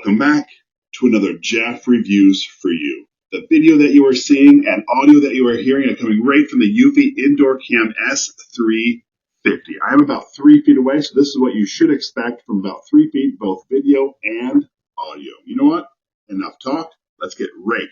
Welcome back to another Jeff Reviews for You. The video that you are seeing and audio that you are hearing are coming right from the Eufy Indoor Cam S350. I am about 3 feet away, so this is what you should expect from about 3 feet, both video and audio. You know what? Enough talk. Let's get right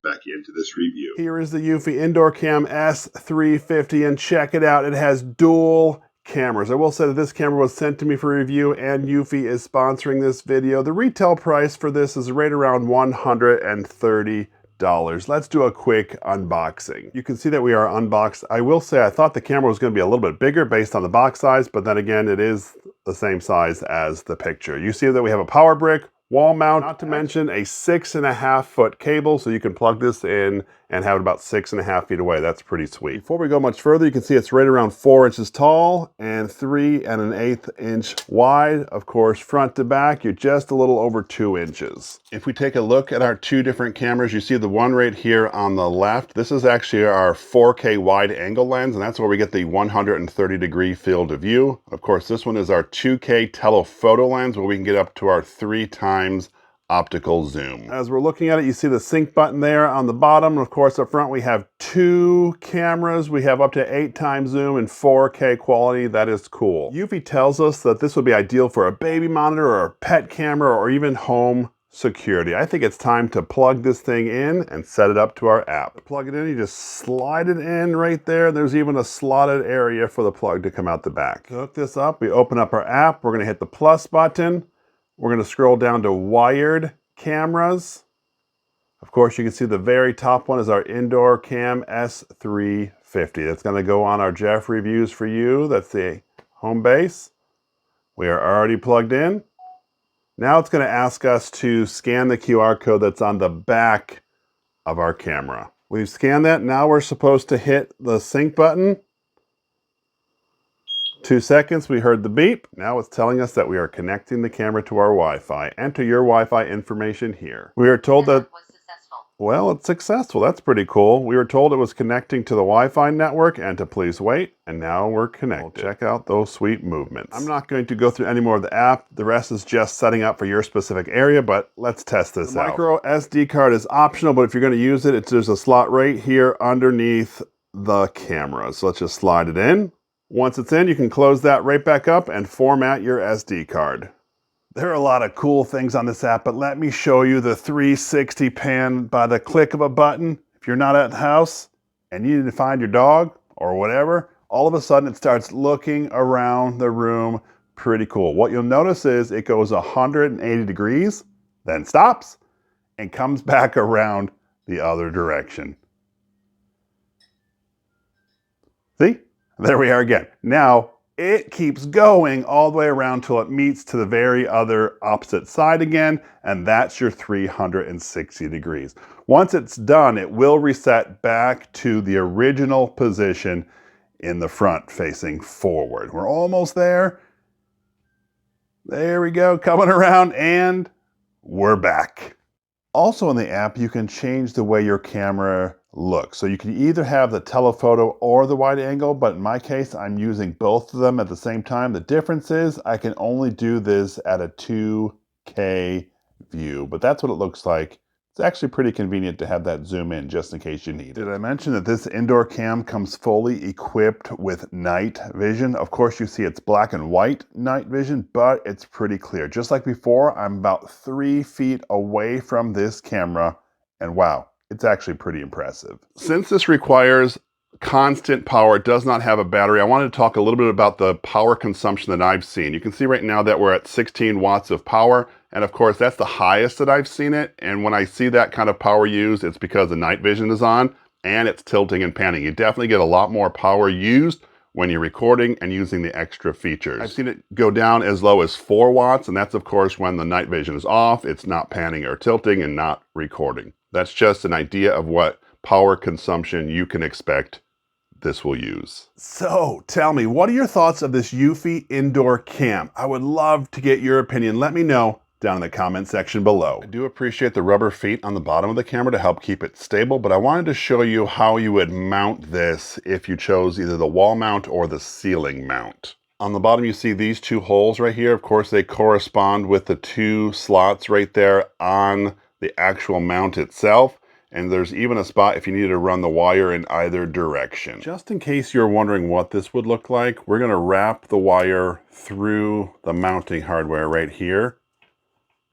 back into this review. Here is the Eufy Indoor Cam S350, and check it out. It has dual cameras. I will say that this camera was sent to me for review, and Eufy is sponsoring this video. The retail price for this is right around $130. Let's do a quick unboxing. You can see that we are unboxed. I will say I thought the camera was going to be a little bit bigger based on the box size, but then again, it is the same size as the picture. You see that we have a power brick, wall mount, not to mention a 6.5 foot cable, so you can plug this in and have it about 6.5 feet away. That's pretty sweet. Before we go much further, you can see it's right around 4 inches tall and 3 1/8 inch wide. Of course, front to back, you're just a little over 2 inches. If we take a look at our two different cameras, you see the one right here on the left. This is actually our 4K wide angle lens, and that's where we get the 130-degree field of view. Of course, this one is our 2K telephoto lens, where we can get up to our 3 times optical zoom. As we're looking at it, you see the sync button there on the bottom. Of course, up front we have 2 cameras. We have up to 8 times zoom and 4K quality. That is cool. Eufy tells us that this would be ideal for a baby monitor or a pet camera or even home security. I think it's time to plug this thing in and set it up to our app. Plug it in, you just slide it in right there. There's even a slotted area for the plug to come out the back. To hook this up, we open up our app. We're going to hit the plus button. We're going to scroll down to wired cameras. Of course, you can see the very top one is our Indoor Cam S350. That's going to go on our Jeff Reviews for You. That's the home base. We are already plugged in. Now it's going to ask us to scan the QR code that's on the back of our camera. We've scanned that. Now we're supposed to hit the sync button. 2 seconds, we heard the beep. Now it's telling us that we are connecting the camera to our Wi-Fi. Enter your Wi-Fi information here. We are told that, well, it's successful. That's pretty cool. We were told it was connecting to the Wi-Fi network and to please wait, and now we're connected. We'll check out those sweet movements. I'm not going to go through any more of the app. The rest is just setting up for your specific area, but let's test this out. The microSD card is optional, but if you're going to use it, there's a slot right here underneath the camera. So let's just slide it in. Once it's in, you can close that right back up and format your SD card. There are a lot of cool things on this app, but let me show you the 360 pan by the click of a button. If you're not at the house and you need to find your dog or whatever, all of a sudden it starts looking around the room. Pretty cool. What you'll notice is it goes 180 degrees, then stops and comes back around the other direction. See? There we are again. Now, it keeps going all the way around till it meets to the very other opposite side again, and that's your 360 degrees. Once it's done, it will reset back to the original position in the front facing forward. We're almost there. There we go, coming around, and we're back. Also in the app, you can change the way your camera looks. So you can either have the telephoto or the wide angle, but in my case, I'm using both of them at the same time. The difference is I can only do this at a 2K view, but that's what it looks like. It's actually pretty convenient to have that zoom in just in case you need it. Did I mention that this indoor cam comes fully equipped with night vision? Of course, you see it's black and white night vision, but it's pretty clear. Just like before, I'm about 3 feet away from this camera, and wow, it's actually pretty impressive. Since this requires constant power, it does not have a battery, I wanted to talk a little bit about the power consumption that I've seen. You can see right now that we're at 16 watts of power, and of course that's the highest that I've seen it, and when I see that kind of power used, it's because the night vision is on and it's tilting and panning. You definitely get a lot more power used when you're recording and using the extra features. I've seen it go down as low as 4 watts, and that's of course when the night vision is off, it's not panning or tilting and not recording. That's just an idea of what power consumption you can expect this will use. So tell me, what are your thoughts of this Eufy Indoor Cam? I would love to get your opinion. Let me know down in the comment section below. I do appreciate the rubber feet on the bottom of the camera to help keep it stable, but I wanted to show you how you would mount this if you chose either the wall mount or the ceiling mount. On the bottom, you see these two holes right here. Of course, they correspond with the two slots right there on the actual mount itself. And there's even a spot if you need to run the wire in either direction. Just in case you're wondering what this would look like, we're gonna wrap the wire through the mounting hardware right here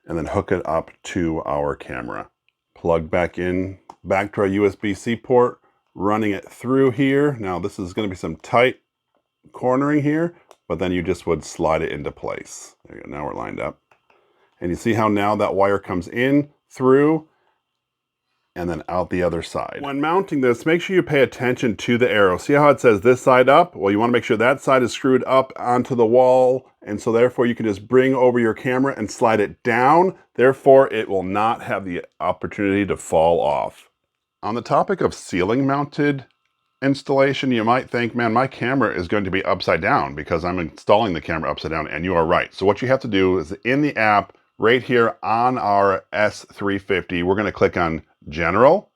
and then hook it up to our camera. Plug back in, back to our USB-C port, running it through here. Now this is gonna be some tight cornering here, but then you just would slide it into place. There you go, now we're lined up. And you see how now that wire comes in, through, and then out the other side. When mounting this, make sure you pay attention to the arrow. See how it says this side up? Well, you want to make sure that side is screwed up onto the wall, and so therefore you can just bring over your camera and slide it down. Therefore, it will not have the opportunity to fall off. On the topic of ceiling mounted installation, you might think, man, my camera is going to be upside down because I'm installing the camera upside down, and you are right. So what you have to do is in the app, right here on our S350, we're gonna click on General.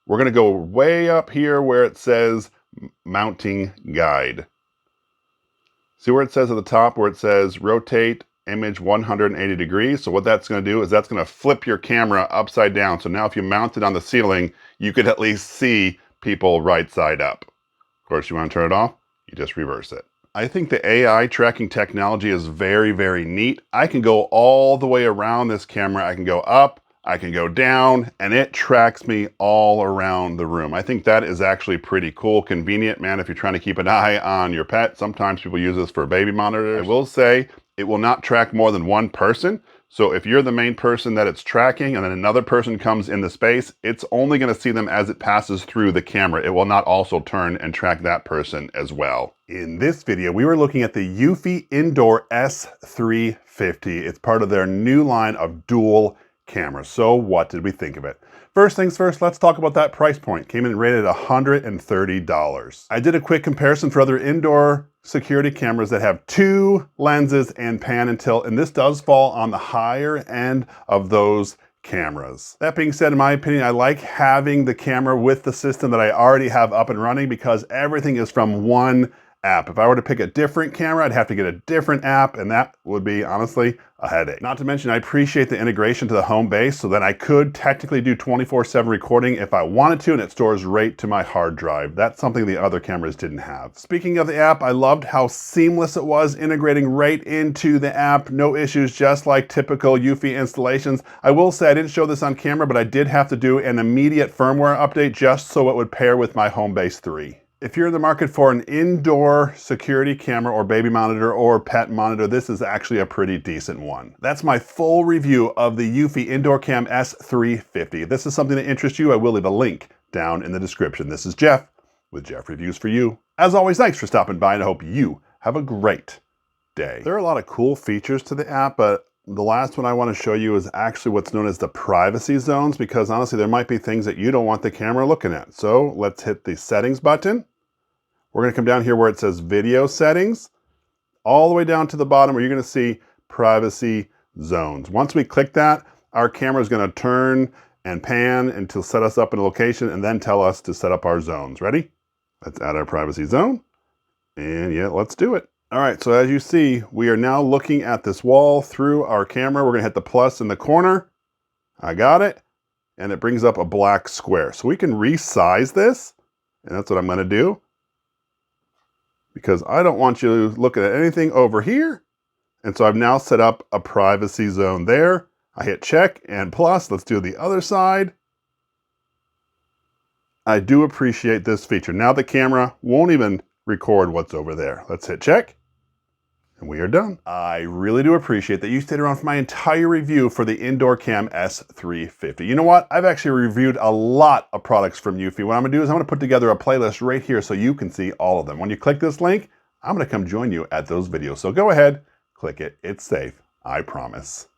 We're gonna go way up here where it says Mounting Guide. See where it says at the top where it says Rotate Image 180 degrees? So what that's gonna do is that's gonna flip your camera upside down. So now if you mount it on the ceiling, you could at least see people right side up. Of course, you wanna turn it off, you just reverse it. I think the AI tracking technology is very, very neat. I can go all the way around this camera. I can go up, I can go down, and it tracks me all around the room. I think that is actually pretty cool, convenient, man, if you're trying to keep an eye on your pet. Sometimes people use this for baby monitors. I will say it will not track more than one person. So if you're the main person that it's tracking and then another person comes in the space, it's only gonna see them as it passes through the camera. It will not also turn and track that person as well. In this video, we were looking at the Eufy Indoor S350. It's part of their new line of dual cameras. So what did we think of it? First things first, let's talk about that price point. Came in rated $130. I did a quick comparison for other indoor security cameras that have two lenses and pan and tilt, and this does fall on the higher end of those cameras. That being said, in my opinion, I like having the camera with the system that I already have up and running because everything is from one app. If I were to pick a different camera, I'd have to get a different app, and that would be, honestly, a headache. Not to mention, I appreciate the integration to the home base so that I could technically do 24/7 recording if I wanted to, and it stores right to my hard drive. That's something the other cameras didn't have. Speaking of the app, I loved how seamless it was, integrating right into the app. No issues, just like typical Eufy installations. I will say I didn't show this on camera, but I did have to do an immediate firmware update just so it would pair with my Homebase 3. If you're in the market for an indoor security camera or baby monitor or pet monitor, this is actually a pretty decent one. That's my full review of the Eufy Indoor Cam S350. If this is something that interests you, I will leave a link down in the description. This is Jeff with Jeff Reviews for You. As always, thanks for stopping by, and I hope you have a great day. There are a lot of cool features to the app, but the last one I want to show you is actually what's known as the privacy zones, because honestly, there might be things that you don't want the camera looking at. So let's hit the settings button. We're going to come down here where it says video settings, all the way down to the bottom where you're going to see privacy zones. Once we click that, our camera is going to turn and pan until set us up in a location and then tell us to set up our zones. Ready? Let's add our privacy zone. And yeah, let's do it. All right, so as you see, we are now looking at this wall through our camera. We're gonna hit the plus in the corner. I got it. And it brings up a black square. So we can resize this, and that's what I'm gonna do, because I don't want you looking at anything over here. And so I've now set up a privacy zone there. I hit check and plus. Let's do the other side. I do appreciate this feature. Now the camera won't even record what's over there. Let's hit check. And we are done. I really do appreciate that you stayed around for my entire review for the Indoor Cam S350. You know what? I've actually reviewed a lot of products from Eufy. What I'm gonna do is I'm gonna put together a playlist right here so you can see all of them. When you click this link, I'm gonna come join you at those videos. So go ahead, click it. It's safe, I promise.